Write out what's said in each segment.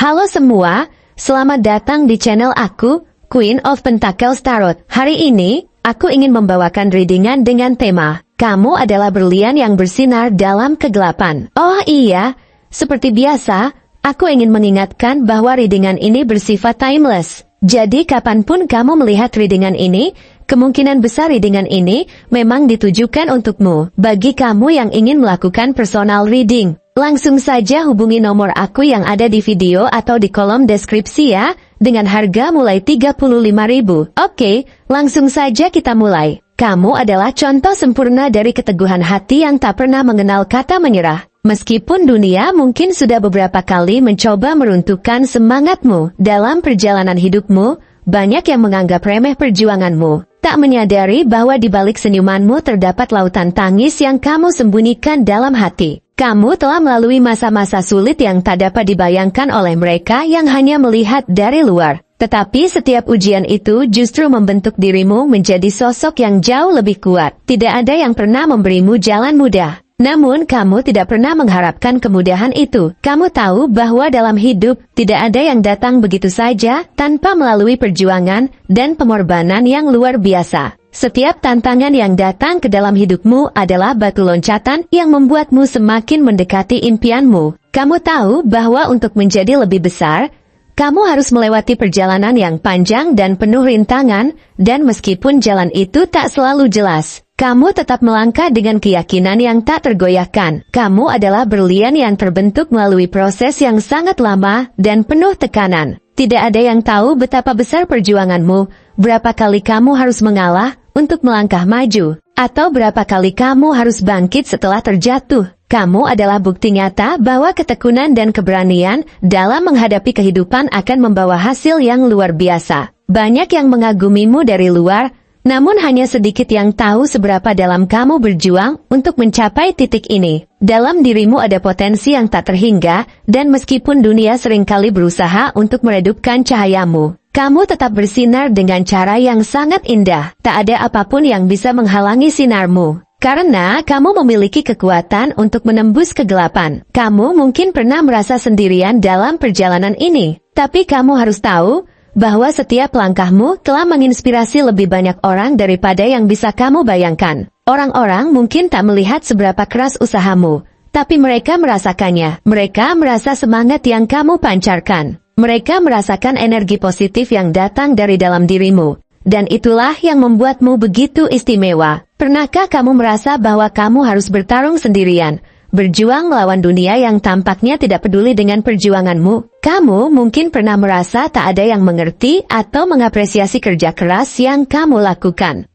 Halo semua, selamat datang di channel aku, Queen of Pentacles Tarot. Hari ini, aku ingin membawakan readingan dengan tema, kamu adalah berlian yang bersinar dalam kegelapan. Oh iya, seperti biasa, aku ingin mengingatkan bahwa readingan ini bersifat timeless. Jadi kapanpun kamu melihat readingan ini, kemungkinan besar readingan ini memang ditujukan untukmu. Bagi kamu yang ingin melakukan personal reading, langsung saja hubungi nomor aku yang ada di video atau di kolom deskripsi ya, dengan harga mulai 35.000. Oke, langsung saja kita mulai. Kamu adalah contoh sempurna dari keteguhan hati yang tak pernah mengenal kata menyerah. Meskipun dunia mungkin sudah beberapa kali mencoba meruntuhkan semangatmu dalam perjalanan hidupmu, banyak yang menganggap remeh perjuanganmu, tak menyadari bahwa di balik senyumanmu terdapat lautan tangis yang kamu sembunyikan dalam hati. Kamu telah melalui masa-masa sulit yang tak dapat dibayangkan oleh mereka yang hanya melihat dari luar. Tetapi setiap ujian itu justru membentuk dirimu menjadi sosok yang jauh lebih kuat. Tidak ada yang pernah memberimu jalan mudah. Namun kamu tidak pernah mengharapkan kemudahan itu. Kamu tahu bahwa dalam hidup tidak ada yang datang begitu saja tanpa melalui perjuangan dan pengorbanan yang luar biasa. Setiap tantangan yang datang ke dalam hidupmu adalah batu loncatan yang membuatmu semakin mendekati impianmu. Kamu tahu bahwa untuk menjadi lebih besar, kamu harus melewati perjalanan yang panjang dan penuh rintangan, dan meskipun jalan itu tak selalu jelas, kamu tetap melangkah dengan keyakinan yang tak tergoyahkan. Kamu adalah berlian yang terbentuk melalui proses yang sangat lama dan penuh tekanan. Tidak ada yang tahu betapa besar perjuanganmu, berapa kali kamu harus mengalah untuk melangkah maju, atau berapa kali kamu harus bangkit setelah terjatuh. Kamu adalah bukti nyata bahwa ketekunan dan keberanian dalam menghadapi kehidupan akan membawa hasil yang luar biasa. Banyak yang mengagumimu dari luar, namun hanya sedikit yang tahu seberapa dalam kamu berjuang untuk mencapai titik ini. Dalam dirimu ada potensi yang tak terhingga, dan meskipun dunia seringkali berusaha untuk meredupkan cahayamu, kamu tetap bersinar dengan cara yang sangat indah. Tak ada apapun yang bisa menghalangi sinarmu. Karena kamu memiliki kekuatan untuk menembus kegelapan. Kamu mungkin pernah merasa sendirian dalam perjalanan ini. Tapi kamu harus tahu bahwa setiap langkahmu telah menginspirasi lebih banyak orang daripada yang bisa kamu bayangkan. Orang-orang mungkin tak melihat seberapa keras usahamu, tapi mereka merasakannya. Mereka merasa semangat yang kamu pancarkan. Mereka merasakan energi positif yang datang dari dalam dirimu. Dan itulah yang membuatmu begitu istimewa. Pernahkah kamu merasa bahwa kamu harus bertarung sendirian, berjuang melawan dunia yang tampaknya tidak peduli dengan perjuanganmu? Kamu mungkin pernah merasa tak ada yang mengerti atau mengapresiasi kerja keras yang kamu lakukan.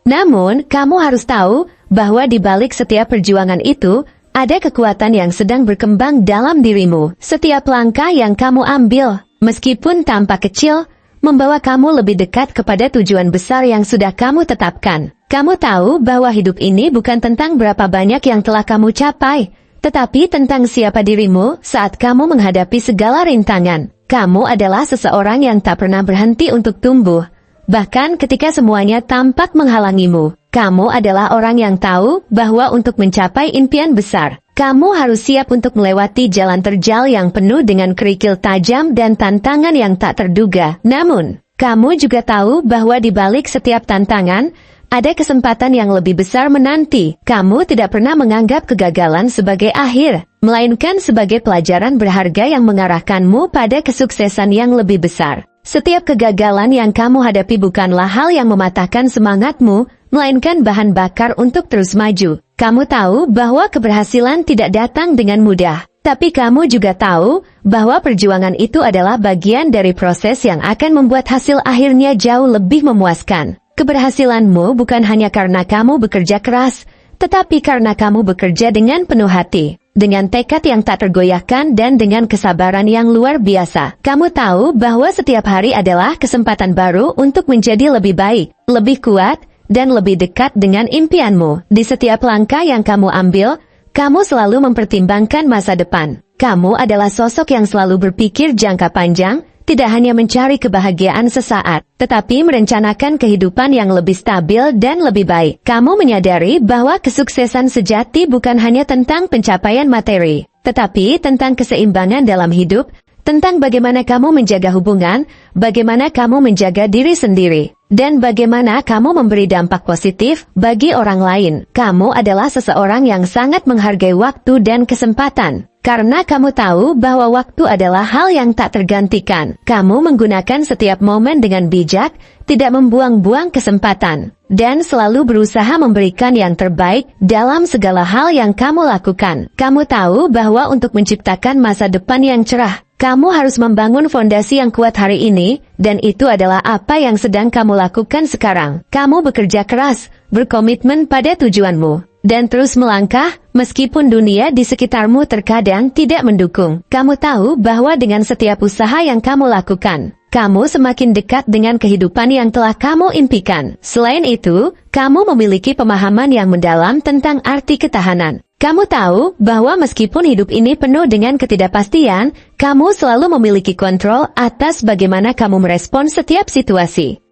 Namun, kamu harus tahu bahwa di balik setiap perjuangan itu, ada kekuatan yang sedang berkembang dalam dirimu. Setiap langkah yang kamu ambil, meskipun tampak kecil, membawa kamu lebih dekat kepada tujuan besar yang sudah kamu tetapkan. Kamu tahu bahwa hidup ini bukan tentang berapa banyak yang telah kamu capai, tetapi tentang siapa dirimu saat kamu menghadapi segala rintangan. Kamu adalah seseorang yang tak pernah berhenti untuk tumbuh, bahkan ketika semuanya tampak menghalangimu. Kamu adalah orang yang tahu bahwa untuk mencapai impian besar, kamu harus siap untuk melewati jalan terjal yang penuh dengan kerikil tajam dan tantangan yang tak terduga. Namun, kamu juga tahu bahwa di balik setiap tantangan, ada kesempatan yang lebih besar menanti. Kamu tidak pernah menganggap kegagalan sebagai akhir, melainkan sebagai pelajaran berharga yang mengarahkanmu pada kesuksesan yang lebih besar. Setiap kegagalan yang kamu hadapi bukanlah hal yang mematahkan semangatmu, melainkan bahan bakar untuk terus maju. Kamu tahu bahwa keberhasilan tidak datang dengan mudah, tapi kamu juga tahu bahwa perjuangan itu adalah bagian dari proses yang akan membuat hasil akhirnya jauh lebih memuaskan. Keberhasilanmu bukan hanya karena kamu bekerja keras, tetapi karena kamu bekerja dengan penuh hati, dengan tekad yang tak tergoyahkan dan dengan kesabaran yang luar biasa. Kamu tahu bahwa setiap hari adalah kesempatan baru untuk menjadi lebih baik, lebih kuat, dan lebih dekat dengan impianmu. Di setiap langkah yang kamu ambil, kamu selalu mempertimbangkan masa depan. Kamu adalah sosok yang selalu berpikir jangka panjang, tidak hanya mencari kebahagiaan sesaat, tetapi merencanakan kehidupan yang lebih stabil dan lebih baik. Kamu menyadari bahwa kesuksesan sejati bukan hanya tentang pencapaian materi, tetapi tentang keseimbangan dalam hidup, tentang bagaimana kamu menjaga hubungan, bagaimana kamu menjaga diri sendiri, dan bagaimana kamu memberi dampak positif bagi orang lain. Kamu adalah seseorang yang sangat menghargai waktu dan kesempatan. Karena kamu tahu bahwa waktu adalah hal yang tak tergantikan. Kamu menggunakan setiap momen dengan bijak, tidak membuang-buang kesempatan, dan selalu berusaha memberikan yang terbaik dalam segala hal yang kamu lakukan. Kamu tahu bahwa untuk menciptakan masa depan yang cerah, kamu harus membangun fondasi yang kuat hari ini, dan itu adalah apa yang sedang kamu lakukan sekarang. Kamu bekerja keras, berkomitmen pada tujuanmu, dan terus melangkah, meskipun dunia di sekitarmu terkadang tidak mendukung. Kamu tahu bahwa dengan setiap usaha yang kamu lakukan, kamu semakin dekat dengan kehidupan yang telah kamu impikan. Selain itu, kamu memiliki pemahaman yang mendalam tentang arti ketahanan. Kamu tahu bahwa meskipun hidup ini penuh dengan ketidakpastian, kamu selalu memiliki kontrol atas bagaimana kamu merespons setiap situasi.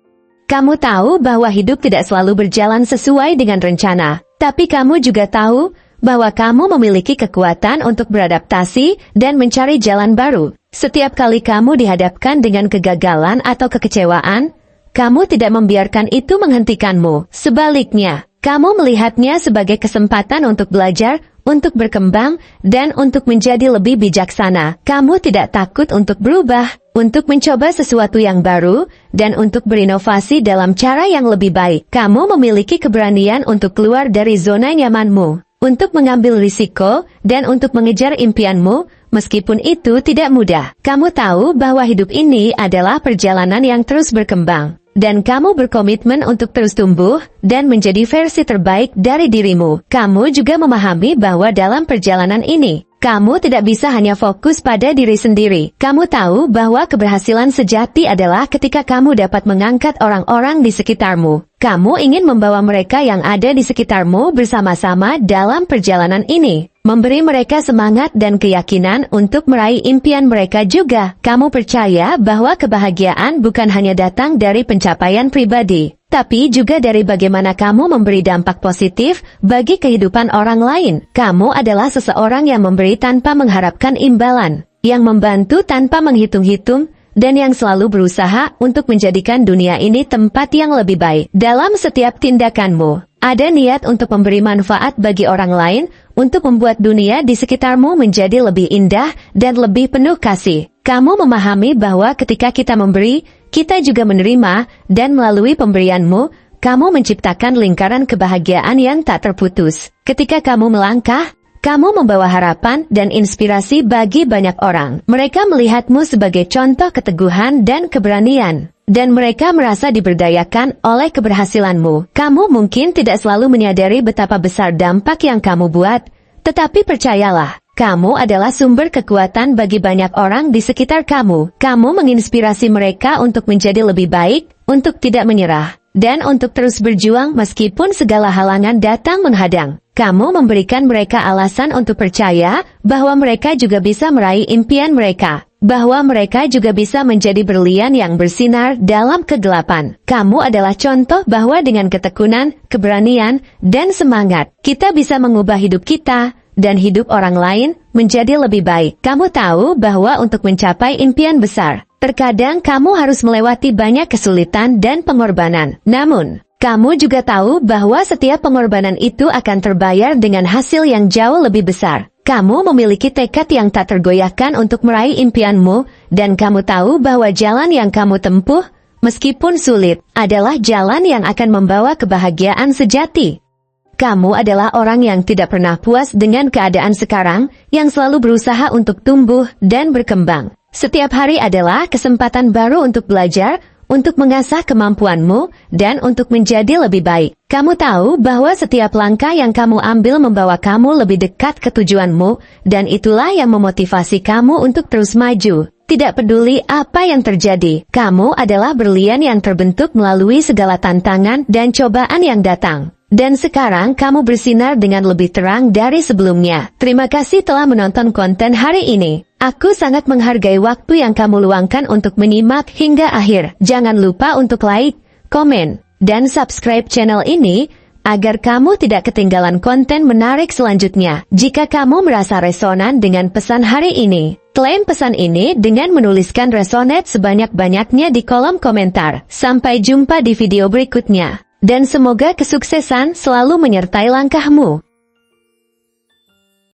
Kamu tahu bahwa hidup tidak selalu berjalan sesuai dengan rencana, tapi kamu juga tahu bahwa kamu memiliki kekuatan untuk beradaptasi dan mencari jalan baru. Setiap kali kamu dihadapkan dengan kegagalan atau kekecewaan, kamu tidak membiarkan itu menghentikanmu. Sebaliknya, kamu melihatnya sebagai kesempatan untuk belajar, untuk berkembang, dan untuk menjadi lebih bijaksana. Kamu tidak takut untuk berubah, untuk mencoba sesuatu yang baru, dan untuk berinovasi dalam cara yang lebih baik. Kamu memiliki keberanian untuk keluar dari zona nyamanmu, untuk mengambil risiko, dan untuk mengejar impianmu, meskipun itu tidak mudah. Kamu tahu bahwa hidup ini adalah perjalanan yang terus berkembang, dan kamu berkomitmen untuk terus tumbuh dan menjadi versi terbaik dari dirimu. Kamu juga memahami bahwa dalam perjalanan ini, kamu tidak bisa hanya fokus pada diri sendiri. Kamu tahu bahwa keberhasilan sejati adalah ketika kamu dapat mengangkat orang-orang di sekitarmu. Kamu ingin membawa mereka yang ada di sekitarmu bersama-sama dalam perjalanan ini, memberi mereka semangat dan keyakinan untuk meraih impian mereka juga. Kamu percaya bahwa kebahagiaan bukan hanya datang dari pencapaian pribadi, tapi juga dari bagaimana kamu memberi dampak positif bagi kehidupan orang lain. Kamu adalah seseorang yang memberi tanpa mengharapkan imbalan, yang membantu tanpa menghitung-hitung, dan yang selalu berusaha untuk menjadikan dunia ini tempat yang lebih baik. Dalam setiap tindakanmu, ada niat untuk memberi manfaat bagi orang lain, untuk membuat dunia di sekitarmu menjadi lebih indah dan lebih penuh kasih. Kamu memahami bahwa ketika kita memberi, kita juga menerima, dan melalui pemberianmu, kamu menciptakan lingkaran kebahagiaan yang tak terputus. Ketika kamu melangkah, kamu membawa harapan dan inspirasi bagi banyak orang. Mereka melihatmu sebagai contoh keteguhan dan keberanian, dan mereka merasa diberdayakan oleh keberhasilanmu. Kamu mungkin tidak selalu menyadari betapa besar dampak yang kamu buat, tetapi percayalah, kamu adalah sumber kekuatan bagi banyak orang di sekitar kamu. Kamu menginspirasi mereka untuk menjadi lebih baik, untuk tidak menyerah, dan untuk terus berjuang meskipun segala halangan datang menghadang. Kamu memberikan mereka alasan untuk percaya bahwa mereka juga bisa meraih impian mereka, bahwa mereka juga bisa menjadi berlian yang bersinar dalam kegelapan. Kamu adalah contoh bahwa dengan ketekunan, keberanian, dan semangat, kita bisa mengubah hidup kita dan hidup orang lain menjadi lebih baik. Kamu tahu bahwa untuk mencapai impian besar, terkadang kamu harus melewati banyak kesulitan dan pengorbanan. Namun, kamu juga tahu bahwa setiap pengorbanan itu akan terbayar dengan hasil yang jauh lebih besar. Kamu memiliki tekad yang tak tergoyahkan untuk meraih impianmu, dan kamu tahu bahwa jalan yang kamu tempuh, meskipun sulit, adalah jalan yang akan membawa kebahagiaan sejati. Kamu adalah orang yang tidak pernah puas dengan keadaan sekarang, yang selalu berusaha untuk tumbuh dan berkembang. Setiap hari adalah kesempatan baru untuk belajar, untuk mengasah kemampuanmu, dan untuk menjadi lebih baik. Kamu tahu bahwa setiap langkah yang kamu ambil membawa kamu lebih dekat ke tujuanmu, dan itulah yang memotivasi kamu untuk terus maju. Tidak peduli apa yang terjadi, kamu adalah berlian yang terbentuk melalui segala tantangan dan cobaan yang datang. Dan sekarang kamu bersinar dengan lebih terang dari sebelumnya. Terima kasih telah menonton konten hari ini. Aku sangat menghargai waktu yang kamu luangkan untuk menyimak hingga akhir. Jangan lupa untuk like, komen, dan subscribe channel ini, agar kamu tidak ketinggalan konten menarik selanjutnya. Jika kamu merasa resonan dengan pesan hari ini, klaim pesan ini dengan menuliskan resonate sebanyak-banyaknya di kolom komentar. Sampai jumpa di video berikutnya. Dan semoga kesuksesan selalu menyertai langkahmu.